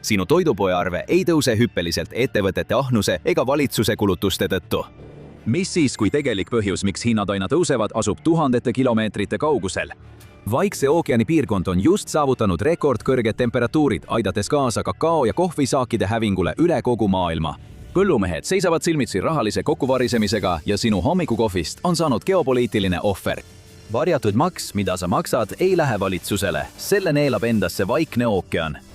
Sinu toidupoearve ei tõuse hüppeliselt ettevõtete ahnuse ega valitsuse kulutuste tõttu. Mis siis, kui tegelik põhjus, miks hinnad aina tõusevad, asub tuhandete kilomeetrite kaugusel? Vaikse ookeani piirkond on just saavutanud rekordkõrged temperatuurid, aidates kaasa kakao- ja kohvisaakide hävingule üle kogu maailma. Põllumehed seisavad silmitsi rahalise kokkuvarisemisega ja sinu hommikukohvist on saanud geopoliitiline ohver. Varjatud maks, mida sa maksad, ei lähe valitsusele. Selle neelab endasse Vaikne ookean.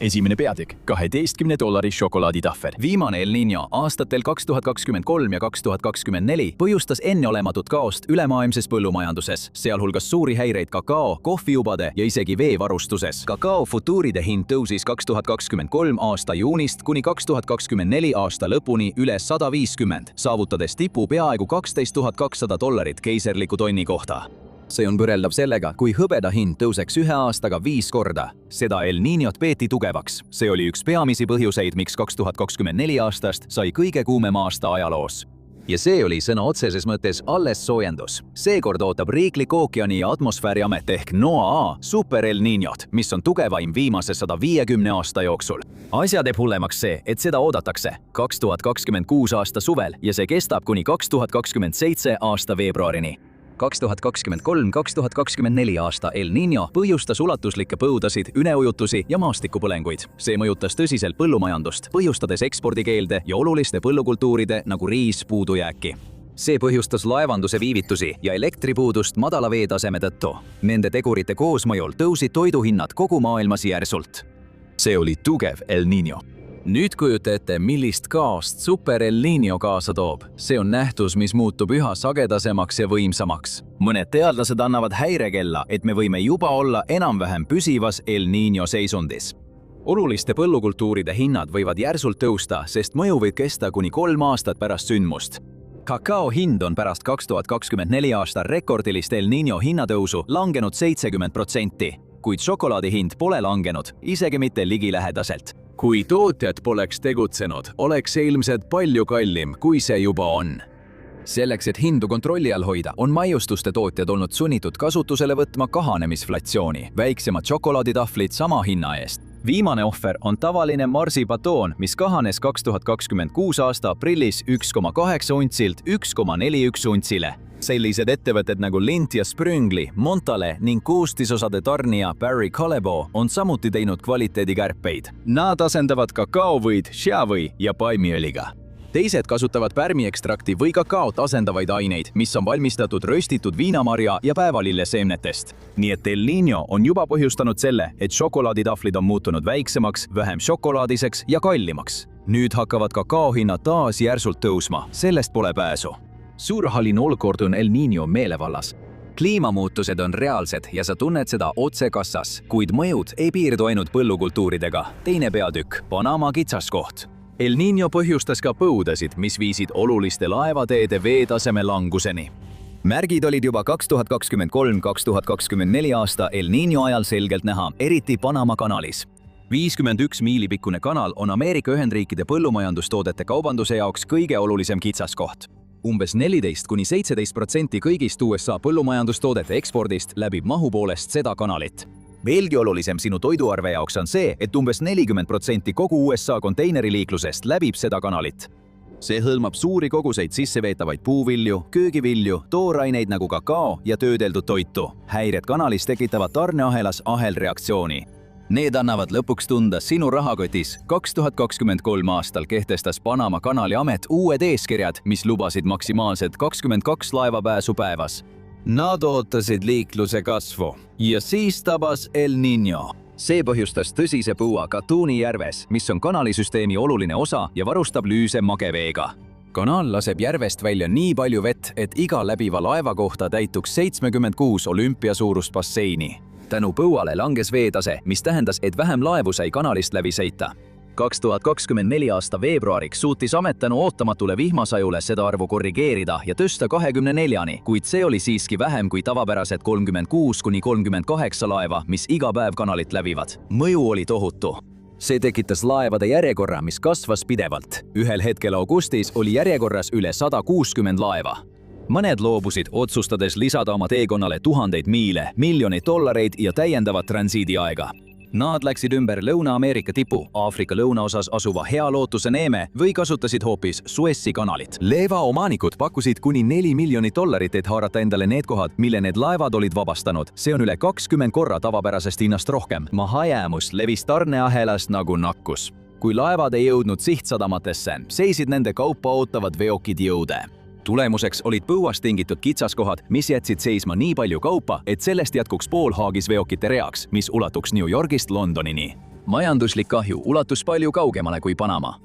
Esimene peatükk, $12 šokolaaditahvel. Viimane El Niño aastatel 2023 ja 2024 põhjustas enneolematut kaost ülemaailmses põllumajanduses, sealhulgas suuri häireid kakao, kohvijubade ja isegi veevarustuses. Kakao futuuride hind tõusis 2023 aasta juunist kuni 2024 aasta lõpuni üle 150, saavutades tipu peaaegu $12 200 keiserliku tonni kohta. See on võrreldav sellega, kui hõbeda hind tõuseks ühe aastaga 5 korda. Seda El Niñot peeti tugevaks. See oli üks peamisi põhjuseid, miks 2024 aastast sai kõige kuumem aasta ajaloos. Ja see oli sõna otseses mõttes alles soojendus. Seekord ootab riiklik ookeani ja atmosfääri amet ehk NOAA super El Niñot, mis on tugevaim viimase 150 aasta jooksul. Asja teeb hullemaks see, et seda oodatakse 2026 aasta suvel ja see kestab kuni 2027 aasta veebruarini. 2023-2024 aasta El Niño põhjustas ulatuslikke põudasid, üneujutusi ja maastikupõlenguid. See mõjutas tõsiselt põllumajandust, põhjustades ekspordikeelde ja oluliste põllukultuuride nagu riis puudujääki. See põhjustas laevanduse viivitusi ja elektripuudust madala veetaseme tõttu. Nende tegurite koosmõjul tõusid toiduhinnad kogu maailmas järsult. See oli tugev El Niño. Nüüd kujuta ette, millist kaost super El Niño kaasa toob. See on nähtus, mis muutub üha sagedasemaks ja võimsamaks. Mõned teadlased annavad häirekella, et me võime juba olla enam-vähem püsivas El Niño seisundis. Oluliste põllukultuuride hinnad võivad järsult tõusta, sest mõju võib kesta kuni 3 aastat pärast sündmust. Kakao hind on pärast 2024 aasta rekordilist El Niño hinnatõusu langenud 70%, kuid šokolaadi hind pole langenud, isegi mitte ligilähedaselt. Kui tootjad poleks tegutsenud, oleks see ilmselt palju kallim, kui see juba on. Selleks, et hindu kontrolli all hoida, on maiustuste tootjad olnud sunnitud kasutusele võtma kahanemisflatsiooni, väiksemad šokolaaditahvlid sama hinna eest. Viimane ohver on tavaline marsipatoon, mis kahanes 2026 aasta aprillis 1,8 untsilt 1,41 untsile. Sellised ettevõtted nagu Lindt ja Sprüngli, Montale ning koostisosade tarnija Barry Callebaut on samuti teinud kvaliteedikärpeid. Nad asendavad kakaovõid, šiavõi ja palmiõliga. Teised kasutavad pärmiekstrakti või kakaot asendavaid aineid, mis on valmistatud röstitud viinamarja ja päevalilleseemnetest. Nii et El Niño on juba põhjustanud selle, et šokolaaditahvlid on muutunud väiksemaks, vähem šokolaadiseks ja kallimaks. Nüüd hakkavad kakaohinnad taas järsult tõusma, sellest pole pääsu. Suurhaline olukord on El Niño meelevallas. Kliimamuutused on reaalsed ja sa tunned seda otse kassas, kuid mõjud ei piirdu ainult põllukultuuridega. Teine peatükk, Panama kitsaskoht. El Niño põhjustas ka põudasid, mis viisid oluliste laevateede veetaseme languseni. Märgid olid juba 2023-2024 aasta El Niño ajal selgelt näha, eriti Panama kanalis. 51 miili pikkune kanal on Ameerika Ühendriikide põllumajandustoodete kaubanduse jaoks kõige olulisem kitsaskoht. Umbes 14–17% kõigist USA põllumajandustoodete ekspordist läbib mahu poolest seda kanalit. Veelgi olulisem sinu toiduarve jaoks on see, et umbes 40% kogu USA konteineriliiklusest läbib seda kanalit. See hõlmab suuri koguseid sisseveetavaid puuvilju, köögivilju, tooraineid nagu kakao ja töödeldud toitu. Häired kanalis tekitavad tarneahelas ahelreaktsiooni. Need annavad lõpuks tunda sinu rahakotis. 2023 aastal kehtestas Panama kanali amet uued eeskirjad, mis lubasid maksimaalselt 22 laevapääsu päevas. Nad ootasid liikluse kasvu ja siis tabas El Niño. See põhjustas tõsise põua Gatuni järves, mis on kanalisüsteemi oluline osa ja varustab lüüse mageveega. Kanal laseb järvest välja nii palju vett, et iga läbiva laeva kohta täituks 76 olümpiasuurust basseini. Tänu põuale langes veetase, mis tähendas, et vähem laevu sai kanalist läbi sõita. 2024 aasta veebruariks suutis amet tänu ootamatule vihmasajule seda arvu korrigeerida ja tõsta 24-ni, kuid see oli siiski vähem kui tavapärased 36–38 laeva, mis iga päev kanalit läbivad. Mõju oli tohutu. See tekitas laevade järjekorra, mis kasvas pidevalt. Ühel hetkel augustis oli järjekorras üle 160 laeva. Mõned loobusid, otsustades lisada oma teekonnale tuhandeid miile, miljoneid dollareid ja täiendavat transiidiaega. Nad läksid ümber Lõuna-Ameerika tipu, Aafrika lõunaosas asuva Hea Lootuse neeme või kasutasid hoopis Suessi kanalit. Leeva omanikud pakkusid kuni $4 miljonit, et haarata endale need kohad, mille need laevad olid vabastanud. See on üle 20 korra tavapärasest hinnast rohkem. Mahajäämus levis tarneahelas nagu nakkus. Kui laevad ei jõudnud sihtsadamatesse, seisid nende kaupa ootavad veokid jõude. Tulemuseks olid põuast tingitud kitsaskohad, mis jätsid seisma nii palju kaupa, et sellest jätkuks pool Haagis veokite reaks, mis ulatuks New Yorgist Londonini. Majanduslik kahju ulatus palju kaugemale kui Panama.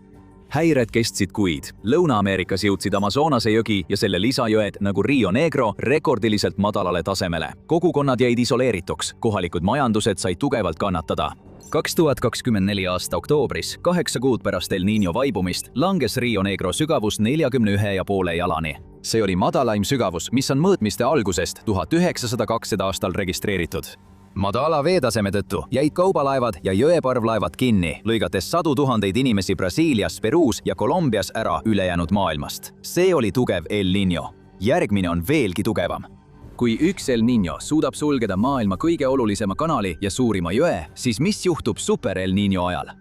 Häired kestsid kuid. Lõuna-Ameerikas jõudsid Amazonase jõgi ja selle lisajõed nagu Rio Negro rekordiliselt madalale tasemele. Kogukonnad jäid isoleerituks, kohalikud majandused said tugevalt kannatada. 2024 aasta oktoobris, 8 kuud pärast El Niño vaibumist, langes Rio Negro sügavus 41,5 jalani. See oli madalaim sügavus, mis on mõõtmiste algusest 1902 aastal registreeritud. Madala veetaseme tõttu jäid kaubalaevad ja jõeparvlaevad kinni, lõigates sadu tuhandeid inimesi Brasiilias, Peruus ja Kolumbias ära ülejäänud maailmast. See oli tugev El Niño. Järgmine on veelgi tugevam. Kui üks El Niño suudab sulgeda maailma kõige olulisema kanali ja suurima jõe, siis mis juhtub super El Niño ajal?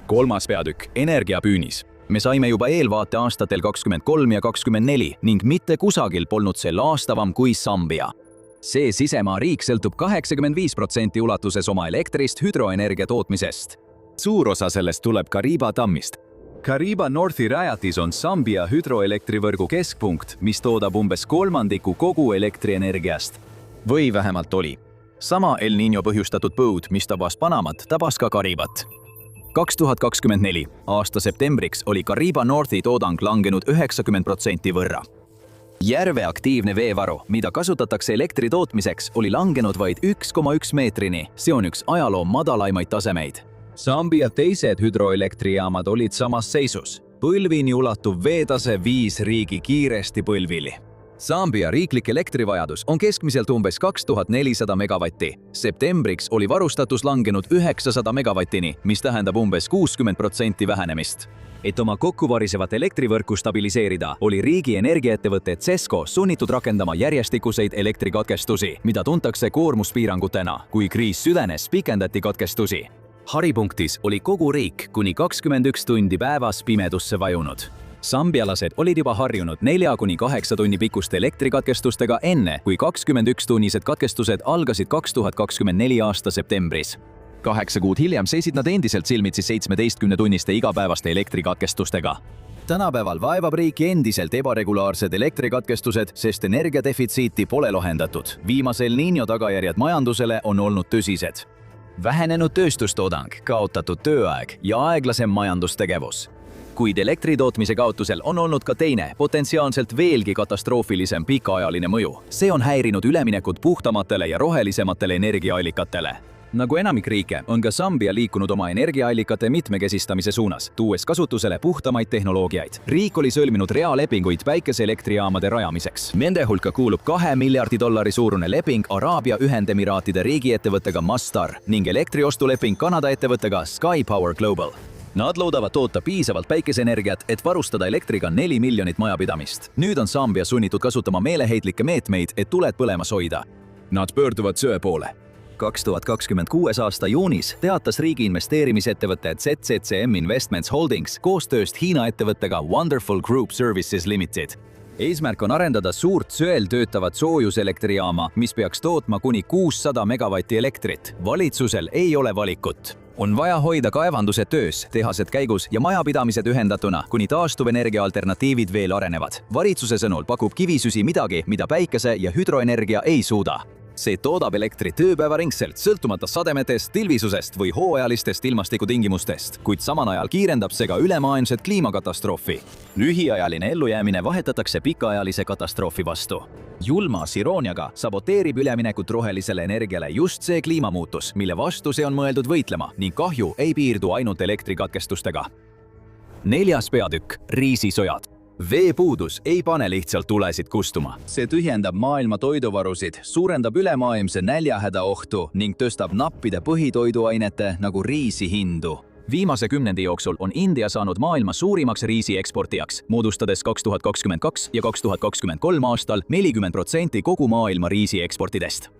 3. peatükk, energiapüünis. Me saime juba eelvaate aastatel 23 ja 24 ning mitte kusagil polnud see laastavam kui Sambia. See sisemaa riik sõltub 85% ulatuses oma elektrist hüdroenergia tootmisest. Suur osa sellest tuleb Kariba tammist. Kariba Northi rajatis on Sambia hüdroelektrivõrgu keskpunkt, mis toodab umbes 1/3 kogu elektrienergiast. Või vähemalt oli. Sama El Niño põhjustatud põud, mis tabas Panamat, tabas ka Karibat. 2024 aasta septembriks oli Kariba Northi toodang langenud 90% võrra. Järve aktiivne veevaru, mida kasutatakse elektri tootmiseks, oli langenud vaid 1,1 meetrini. See on üks ajaloo madalaimaid tasemeid. Sambia teised hüdroelektrijaamad olid samas seisus. Põlvini ulatuv veetase viis riigi kiiresti põlvili. Sambia riiklik elektrivajadus on keskmiselt umbes 2400 megavatti. Septembriks oli varustatus langenud 900 megavatini, mis tähendab umbes 60% vähenemist. Et oma kokkuvarisevat elektrivõrku stabiliseerida, oli riigi energiaettevõte CESCO sunnitud rakendama järjestikuseid elektrikatkestusi, mida tuntakse koormuspiirangutena. Kui kriis süvenes, pikendati katkestusi. Haripunktis oli kogu riik kuni 21 tundi päevas pimedusse vajunud. Sambialased olid juba harjunud 4–8 tunni pikkuste elektrikatkestustega enne, kui 21-tunnised katkestused algasid 2024 aasta septembris. 8 kuud hiljem seisid nad endiselt silmitsi 17-tunniste igapäevaste elektrikatkestustega. Tänapäeval vaevab riiki endiselt ebaregulaarsed elektrikatkestused, sest energiadefitsiiti pole lahendatud. Viimasel Niño tagajärjed majandusele on olnud tõsised. Vähenenud tööstustoodang, kaotatud tööaeg ja aeglasem majandustegevus. Kuid elektritootmise kaotusel on olnud ka teine, potentsiaalselt veelgi katastroofilisem pikaajaline mõju. See on häirinud üleminekut puhtamatele ja rohelisematele energiaallikatele. Nagu enamik riike, on ka Sambia liikunud oma energiaallikate mitmekesistamise suunas, tuues kasutusele puhtamaid tehnoloogiaid. Riik oli sõlminud realepinguid päikeseelektrijaamade rajamiseks. Nende hulka kuulub $2 miljardi suurune leping Araabia Ühendemiraatide riigiettevõttega Masdar ning elektriostuleping Kanada ettevõttega Sky Power Global. Nad loodavad toota piisavalt päikeseenergiat, et varustada elektriga 4 miljonit majapidamist. Nüüd on Sambia sunnitud kasutama meeleheitlikke meetmeid, et tuled põlemas hoida. Nad pöörduvad söe poole. 2026 aasta juunis teatas riigi investeerimisettevõte ZCCM Investments Holdings koostööst Hiina ettevõttega Wonderful Group Services Limited. Eesmärk on arendada suurt söel töötavat soojuselektrijaama, mis peaks tootma kuni 600 megavatti elektrit. Valitsusel ei ole valikut. On vaja hoida kaevandused töös, tehased käigus ja majapidamised ühendatuna, kuni taastuvenergia alternatiivid veel arenevad. Valitsuse sõnul pakub kivisüsi midagi, mida päikese- ja hüdroenergia ei suuda. See toodab elektrit tööpäevaringselt, sõltumata sademetest, tilvisusest või hooajalistest ilmastikutingimustest, kuid samal ajal kiirendab see ka ülemaailmset kliimakatastroofi. Lühiajaline ellujäämine vahetatakse pikaajalise katastroofi vastu. Julmas irooniaga saboteerib üleminekut rohelisele energiale just see kliimamuutus, mille vastu see on mõeldud võitlema ning kahju ei piirdu ainult elektrikatkestustega. 4. peatükk, riisisojad. Veepuudus ei pane lihtsalt tulesid kustuma. See tühjendab maailma toiduvarusid, suurendab ülemaailmse näljahäda ohtu ning tõstab nappide põhitoiduainete nagu riisi hindu. Viimase kümnendi jooksul on India saanud maailma suurimaks riisi eksportijaks, moodustades 2022 ja 2023 aastal 40% kogu maailma riisi eksportidest.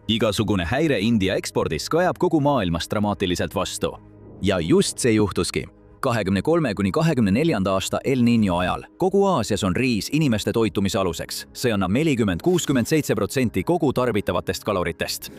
igasugune häire India ekspordis kajab kogu maailmas dramaatiliselt vastu. ja just see juhtuski. 23–24 aasta El Niño ajal. Kogu Aasias on riis inimeste toitumise aluseks. See annab 40–67% kogu tarbitavatest kaloritest.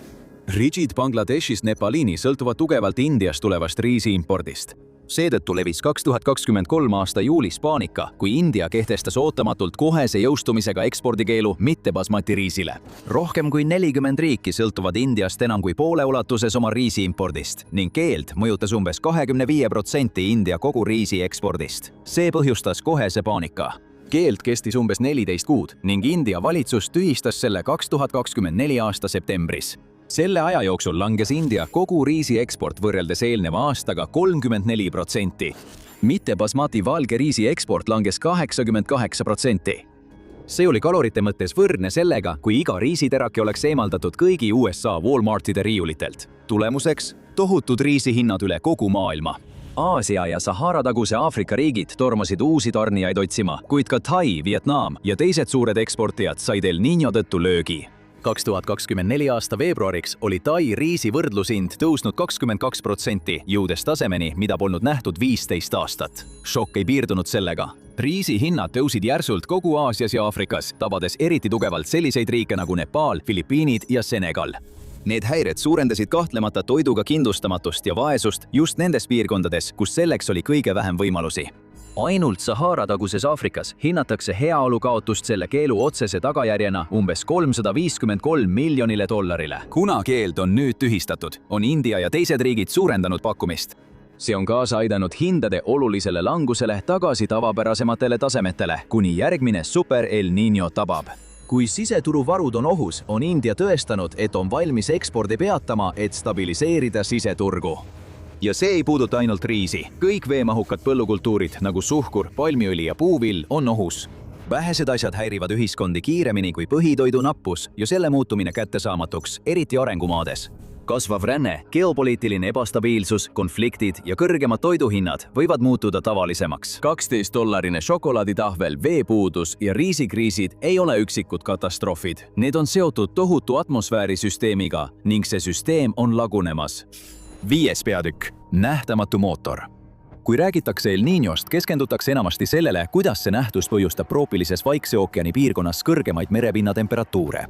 Ridžid Bangladeshis Nepalini sõltuvad tugevalt Indiast tulevast riisi impordist. Seetõttu levis 2023 aasta juulis paanika, kui India kehtestas ootamatult kohese jõustumisega ekspordikeelu mitte basmati riisile. Rohkem kui 40 riiki sõltuvad Indiast enam kui poole ulatuses oma riisi impordist ning keeld mõjutas umbes 25% India kogu riisi ekspordist. See põhjustas kohese paanika. Keeld kestis umbes 14 kuud ning India valitsus tühistas selle 2024 aasta septembris. Selle aja jooksul langes India kogu riisi eksport võrreldes eelneva aastaga 34%. Mitte basmati valge riisi eksport langes 88%. See oli kalorite mõttes võrdne sellega, kui iga riisiterake oleks eemaldatud kõigi USA Walmartide riiulitelt. Tulemuseks tohutud riisihinnad üle kogu maailma. Aasia ja Sahara-taguse Aafrika riigid tormasid uusi tarnijaid otsima, kuid ka Tai, Vietnam ja teised suured eksportijad said El Niño tõttu löögi. 2024 aasta veebruariks oli Tai riisi võrdlushind tõusnud 22%, jõudes tasemeni, mida polnud nähtud 15 aastat. Šokk ei piirdunud sellega. Riisi hinnad tõusid järsult kogu Aasias ja Aafrikas, tabades eriti tugevalt selliseid riike nagu Nepal, Filipiinid ja Senegal. Need häired suurendasid kahtlemata toiduga kindlustamatust ja vaesust just nendes piirkondades, kus selleks oli kõige vähem võimalusi. Ainult Sahara-taguses Aafrikas hinnatakse heaolu kaotust selle keelu otsese tagajärjena umbes $353 miljonile. Kuna keeld on nüüd tühistatud, on India ja teised riigid suurendanud pakkumist. See on kaasa aidanud hindade olulisele langusele tagasi tavapärasematele tasemetele, kuni järgmine super El Niño tabab. Kui siseturuvarud on ohus, on India tõestanud, et on valmis ekspordi peatama, et stabiliseerida siseturgu. Ja see ei puuduta ainult riisi. Kõik veemahukad põllukultuurid nagu suhkur, palmiõli ja puuvill on ohus. Vähesed asjad häirivad ühiskondi kiiremini kui põhitoidu nappus ja selle muutumine kättesaamatuks, eriti arengumaades. Kasvav ränne, geopoliitiline ebastabiilsus, konfliktid ja kõrgemad toiduhinnad võivad muutuda tavalisemaks. $12 šokolaaditahvel, veepuudus ja riisikriisid ei ole üksikud katastroofid. Need on seotud tohutu atmosfäärisüsteemiga ning see süsteem on lagunemas. 5. peatükk. Nähtamatu mootor. Kui räägitakse El Niñost, keskendutakse enamasti sellele, kuidas see nähtus põhjustab troopilises Vaikse ookeani piirkonnas kõrgemaid merepinna temperatuure.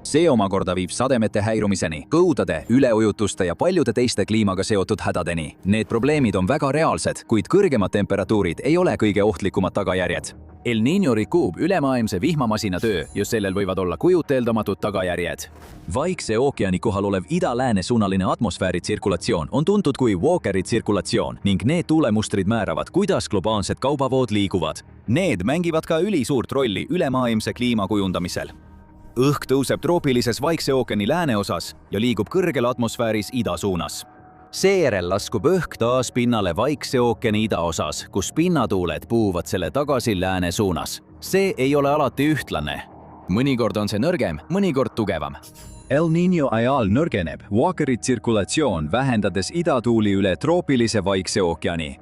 See omakorda viib sademete häirumiseni, põudade, üleujutuste ja paljude teiste kliimaga seotud hädadeni. Need probleemid on väga reaalsed, kuid kõrgemad temperatuurid ei ole kõige ohtlikumad tagajärjed. El Niño rikub ülemaailmse vihmamasina töö ja sellel võivad olla kujuteldamatud tagajärjed. Vaikse ookeani kohal olev ida-lääne suunaline atmosfääri tsirkulatsioon on tuntud kui Walkeri tsirkulatsioon ning need tuulemustrid määravad, kuidas globaalsed kaubavood liiguvad. Need mängivad ka ülisuurt rolli ülemaailmse kliima kujundamisel. Õhk tõuseb troopilises Vaikse ookeani lääneosas ja liigub kõrgel atmosfääris ida suunas. Seejärel laskub õhk taas pinnale Vaikse ookeani idaosas, kus pinnatuuled puhuvad selle tagasi lääne suunas. See ei ole alati ühtlane. Mõnikord on see nõrgem, mõnikord tugevam. El Niño ajal nõrgeneb Walkeri tsirkulatsioon, vähendades idatuuli üle troopilise Vaikse ookeani.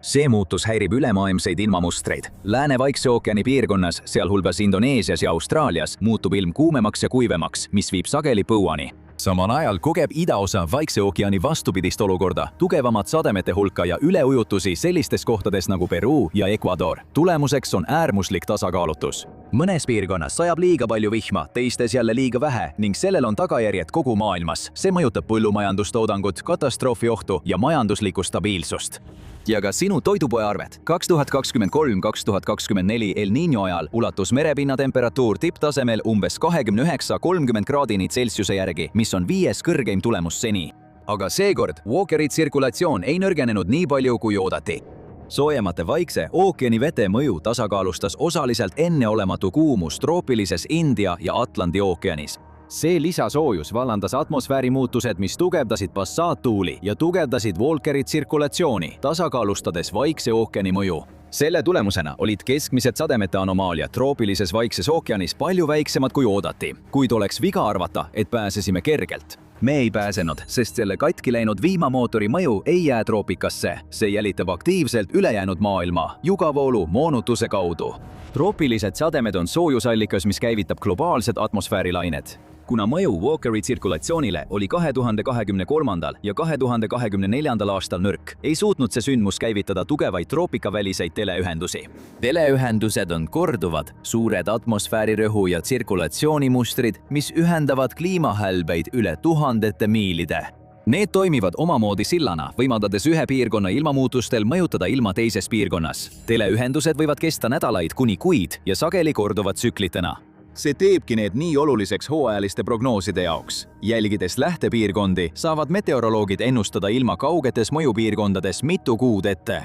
See muutus häirib ülemaailmseid ilmamustreid. Lääne-Vaikse ookeani piirkonnas, sealhulgas Indoneesias ja Austraalias, muutub ilm kuumemaks ja kuivemaks, mis viib sageli põuani. Samal ajal kogeb idaosa Vaikse ookeani vastupidist olukorda, tugevamat sademete hulka ja üleujutusi sellistes kohtades nagu Peruu ja Ecuador. Tulemuseks on äärmuslik tasakaalutus. Mõnes piirkonnas sajab liiga palju vihma, teistes jälle liiga vähe ning sellel on tagajärjed kogu maailmas. See mõjutab põllumajandustoodangut, katastroofiohtu ja majanduslikku stabiilsust. Ja ka sinu toidupoe arved. 2023-2024 El Niño ajal ulatus merepinna temperatuur tipptasemel umbes 29–30 kraadini Celsiuse järgi, mis on 5. kõrgeim tulemus seni. Aga seekord Walkeri tsirkulatsioon ei nõrgenenud nii palju kui oodati. Soojemate Vaikse ookeani vete mõju tasakaalustas osaliselt enneolematu kuumus troopilises India ja Atlandi ookeanis. See lisasoojus vallandas atmosfääri muutused, mis tugevdasid Passat-tuuli ja tugevdasid Walkeri tsirkulatsiooni, tasakaalustades Vaikse ookeani mõju. Selle tulemusena olid keskmised sademete anomaaliad troopilises Vaikses ookeanis palju väiksemad kui oodati, kuid oleks viga arvata, et pääsesime kergelt. Me ei pääsenud, sest selle katki läinud vihmamootori mõju ei jää troopikasse. See jälitab aktiivselt ülejäänud maailma jugavoolu moonutuse kaudu. Troopilised sademed on soojusallikas, mis käivitab globaalsed atmosfäärilained. Kuna mõju Walkeri tsirkulatsioonile oli 2023. ja 2024. aastal nõrk, ei suutnud see sündmus käivitada tugevaid troopikaväliseid teleühendusi. Teleühendused on korduvad, suured atmosfäärirõhu ja tsirkulatsioonimustrid, mis ühendavad kliimahälbeid üle tuhandete miilide. Need toimivad omamoodi sillana, võimaldades ühe piirkonna ilmamuutustel mõjutada ilma teises piirkonnas. Teleühendused võivad kesta nädalaid kuni kuid ja sageli korduvad tsüklitena. See teebki need nii oluliseks hooajaliste prognooside jaoks. Jälgides lähtepiirkondi, saavad meteoroloogid ennustada ilma kaugetes mõjupiirkondades mitu kuud ette.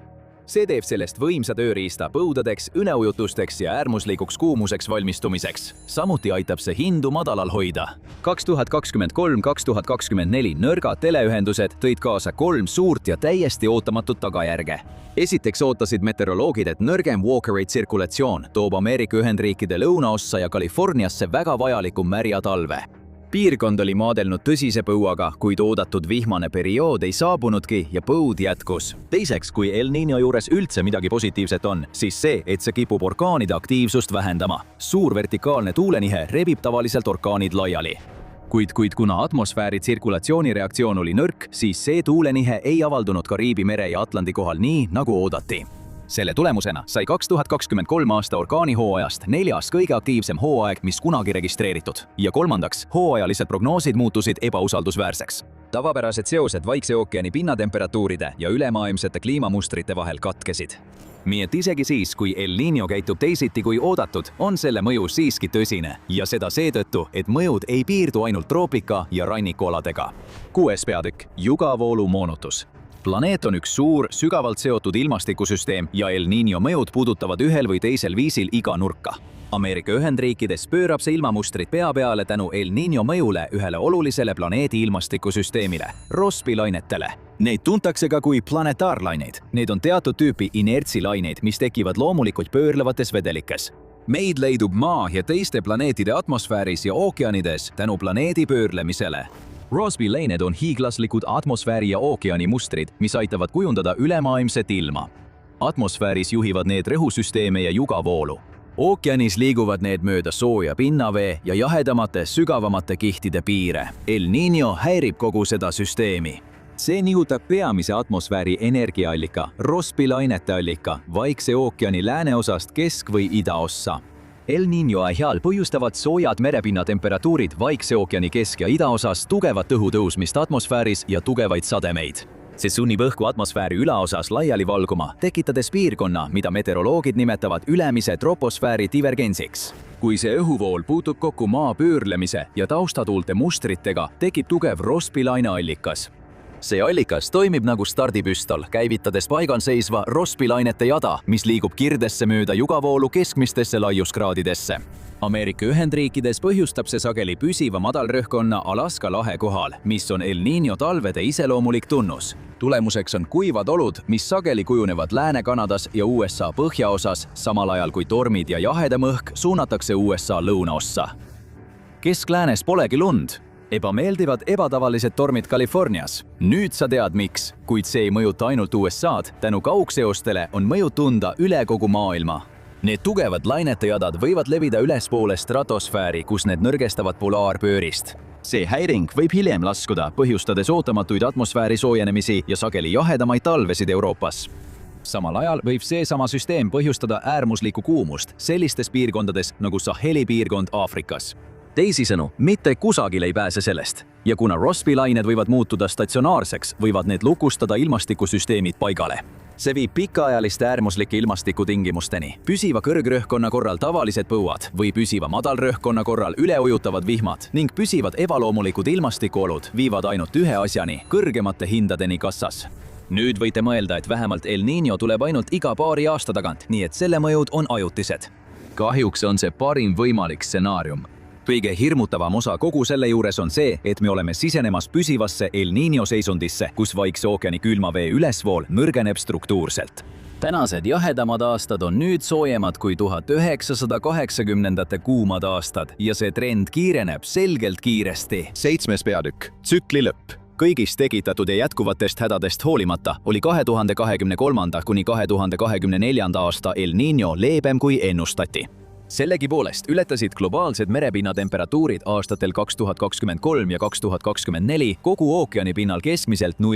See teeb sellest võimsa tööriista põudadeks, üleujutusteks ja äärmuslikuks kuumuseks valmistumiseks. Samuti aitab see hindu madalal hoida. 2023-2024 nõrgad teleühendused tõid kaasa 3 suurt ja täiesti ootamatut tagajärge. Esiteks ootasid meteoroloogid, et nõrgem Walkeri tsirkulatsioon toob Ameerika Ühendriikide lõunaossa ja Californiasse väga vajaliku märja talve. Piirkond oli maadelnud tõsise põuaga, kuid oodatud vihmane periood ei saabunudki ja põud jätkus. Teiseks, kui El Niño juures üldse midagi positiivset on, siis see, et see kipub orkaanide aktiivsust vähendama. Suur vertikaalne tuulenihe rebib tavaliselt orkaanid laiali. Kuid kuna atmosfääri tsirkulatsiooni reaktsioon oli nõrk, siis see tuulenihe ei avaldunud Kariibi mere ja Atlandi kohal nii, nagu oodati. Selle tulemusena sai 2023 aasta orkaanihooajast 4. kõige aktiivsem hooaeg, mis kunagi registreeritud. Ja kolmandaks, hooajalised prognoosid muutusid ebausaldusväärseks. Tavapärased seosed Vaikse ookeani pinnatemperatuuride ja ülemaailmsete kliimamustrite vahel katkesid. Nii et isegi siis, kui El Niño käitub teisiti kui oodatud, on selle mõju siiski tõsine. Ja seda seetõttu, et mõjud ei piirdu ainult troopika- ja rannikualadega. 6. peatükk – Jugavoolu moonutus. Planeet on üks suur, sügavalt seotud ilmastikusüsteem ja El Niño mõjud puudutavad ühel või teisel viisil iga nurka. Ameerika Ühendriikides pöörab see ilmamustrid pea peale tänu El Niño mõjule ühele olulisele planeedi ilmastikusüsteemile – Rossby-lainetele. Neid tuntakse ka kui planetaarlaineid. Need on teatud tüüpi inertsilaineid, mis tekivad loomulikult pöörlevates vedelikes. Meid leidub Maa ja teiste planeetide atmosfääris ja ookeanides tänu planeedi pöörlemisele. Rossby-lained on hiiglaslikud atmosfääri ja ookeani mustrid, mis aitavad kujundada ülemaailmset ilma. Atmosfääris juhivad need rõhusüsteeme ja jugavoolu. Ookeanis liiguvad need mööda sooja pinnavee ja jahedamate, sügavamate kihtide piire. El Niño häirib kogu seda süsteemi. See nihutab peamise atmosfääri energiaallika, Rossby-lainete allika, Vaikse ookeani lääneosast kesk- või idaossa. El Niño ajal põhjustavad soojad merepinna temperatuurid Vaikse ookeani kesk- ja idaosas tugevat õhu tõusmist atmosfääris ja tugevaid sademeid. See sunnib õhku atmosfääri ülaosas laiali valguma, tekitades piirkonna, mida meteoroloogid nimetavad ülemise troposfääri divergentsiks. Kui see õhuvool puutub kokku maa pöörlemise ja taustatuulte mustritega, tekib tugev Rossby-laine allikas. See allikas toimib nagu stardipüstol, käivitades paigalseisva Rossby-lainete jada, mis liigub kirdesse mööda jugavoolu keskmistesse laiuskraadidesse. Ameerika Ühendriikides põhjustab see sageli püsiva madalrõhkkonna Alaska lahe kohal, mis on El Niño talvede iseloomulik tunnus. Tulemuseks on kuivad olud, mis sageli kujunevad Lääne-Kanadas ja USA põhjaosas, samal ajal kui tormid ja jahedam õhk suunatakse USA lõunaossa. Kesk-läänes polegi lund. Ebameeldivad ebatavalised tormid Californias. Nüüd sa tead miks, kuid see ei mõjuta ainult USA-d, tänu kaugseostele on mõjud tunda üle kogu maailma. Need tugevad lainetejadad võivad levida ülespoole stratosfääri, kus need nõrgestavad polaarpöörist. See häiring võib hiljem laskuda, põhjustades ootamatuid atmosfääri soojenemisi ja sageli jahedamaid talvesid Euroopas. Samal ajal võib seesama süsteem põhjustada äärmuslikku kuumust sellistes piirkondades nagu Saheli piirkond Aafrikas. Teisisõnu, mitte kusagil ei pääse sellest. Ja kuna Rossby-lained võivad muutuda statsionaarseks, võivad need lukustada ilmastikusüsteemid paigale. See viib pikaajaliste äärmuslike ilmastikutingimusteni. Püsiva kõrgrõhkkonna korral tavalised põuad või püsiva madalrõhkkonna korral üleujutavad vihmad ning püsivad ebaloomulikud ilmastikuolud viivad ainult ühe asjani – kõrgemate hindadeni kassas. Nüüd võite mõelda, et vähemalt El Niño tuleb ainult iga paari aasta tagant, nii et selle mõjud on ajutised. Kahjuks on see parim võimalik stsenaarium. Kõige hirmutavam osa kogu selle juures on see, et me oleme sisenemas püsivasse El Niño seisundisse, kus Vaikse ookeani külmavee ülesvool nõrgeneb struktuurselt. Tänased jahedamad aastad on nüüd soojemad kui 1980-ndate kuumad aastad ja see trend kiireneb selgelt kiiresti. 7. peatükk – tsükli lõpp. Kõigist tekitatud ja jätkuvatest hädadest hoolimata oli 2023. kuni 2024. aasta El Niño leebem kui ennustati. Sellegipoolest ületasid globaalsed merepinna temperatuurid aastatel 2023 ja 2024 kogu ookeani pinnal keskmiselt 0,2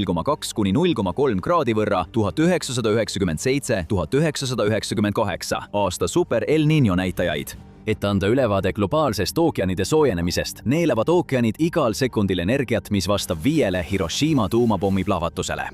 kuni 0,3 kraadi võrra 1997–1998 aasta super El Niño näitajaid. Et anda ülevaade globaalsest ookeanide soojenemisest, neelavad ookeanid igal sekundil energiat, mis vastab 5 Hiroshima tuumapommi plahvatusele.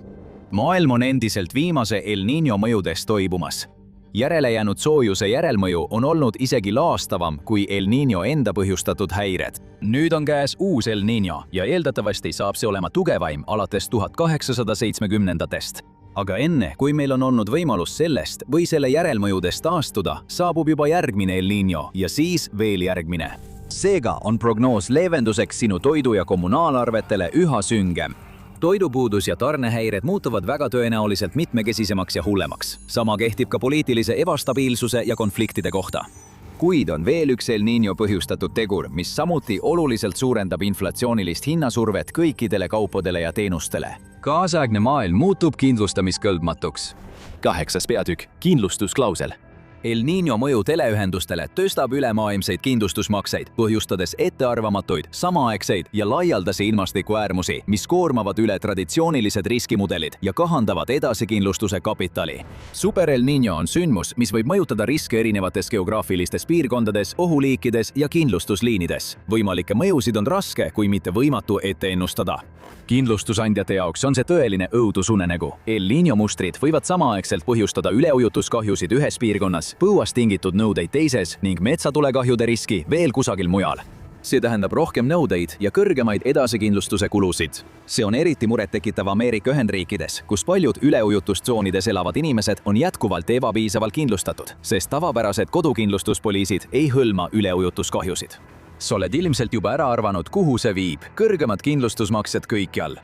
Maailm on endiselt viimase El Niño mõjudest toibumas. Järele jäänud soojuse järelmõju on olnud isegi laastavam kui El Niño enda põhjustatud häired. Nüüd on käes uus El Niño ja eeldatavasti saab see olema tugevaim alates 1870-ndatest. Aga enne, kui meil on olnud võimalus sellest või selle järelmõjudest taastuda, saabub juba järgmine El Niño ja siis veel järgmine. Seega on prognoos leevenduseks sinu toidu- ja kommunaalarvetele üha süngem. Toidupuudus ja tarnehäired muutuvad väga tõenäoliselt mitmekesisemaks ja hullemaks. Sama kehtib ka poliitilise ebastabiilsuse ja konfliktide kohta. Kuid on veel üks El Niño põhjustatud tegur, mis samuti oluliselt suurendab inflatsioonilist hinnasurvet kõikidele kaupadele ja teenustele. Kaasaegne maailm muutub kindlustamiskõlbmatuks. 8. peatükk – kindlustusklausel. El Niño mõju teleühendustele tõstab ülemaailmseid kindlustusmakseid, põhjustades ettearvamatuid, samaaegseid ja laialdasi ilmastikuäärmusi, mis koormavad üle traditsioonilised riskimudelid ja kahandavad edasikindlustuse kapitali. Super El Niño on sündmus, mis võib mõjutada riske erinevates geograafilistes piirkondades, ohuliikides ja kindlustusliinides. Võimalikke mõjusid on raske, kui mitte võimatu ette ennustada. Kindlustusandjate jaoks on see tõeline õudusunenägu. El Niño mustrid võivad samaaegselt põhjustada üleujutuskahjusid ühes piirkonnas, põuast tingitud nõudeid teises ning metsatulekahjude riski veel kusagil mujal. See tähendab rohkem nõudeid ja kõrgemaid edasikindlustuse kulusid. See on eriti murettekitav Ameerika Ühendriikides, kus paljud üleujutustsoonides elavad inimesed on jätkuvalt ebapiisavalt kindlustatud, sest tavapärased kodukindlustuspoliisid ei hõlma üleujutuskahjusid. Sa oled ilmselt juba ära arvanud, kuhu see viib, kõrgemad kindlustusmaksed kõikjal.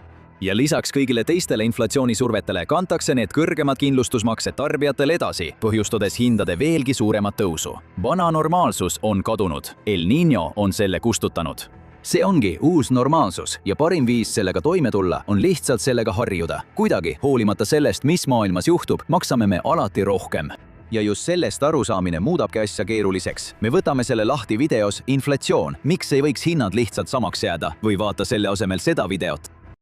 Ja lisaks kõigile teistele inflatsioonisurvetele kantakse need kõrgemad kindlustusmaksed tarbijatel edasi, põhjustades hindade veelgi suuremat tõusu. Vana normaalsus on kadunud. El Niño on selle kustutanud. See ongi uus normaalsus ja parim viis sellega toime tulla on lihtsalt sellega harjuda. Kuidagi, hoolimata sellest, mis maailmas juhtub, maksame me alati rohkem. Ja just sellest arusaamine muudabki asja keeruliseks. Me võtame selle lahti videos inflatsioon, miks ei võiks hinnad lihtsalt samaks jääda või vaata selle asemel seda videot.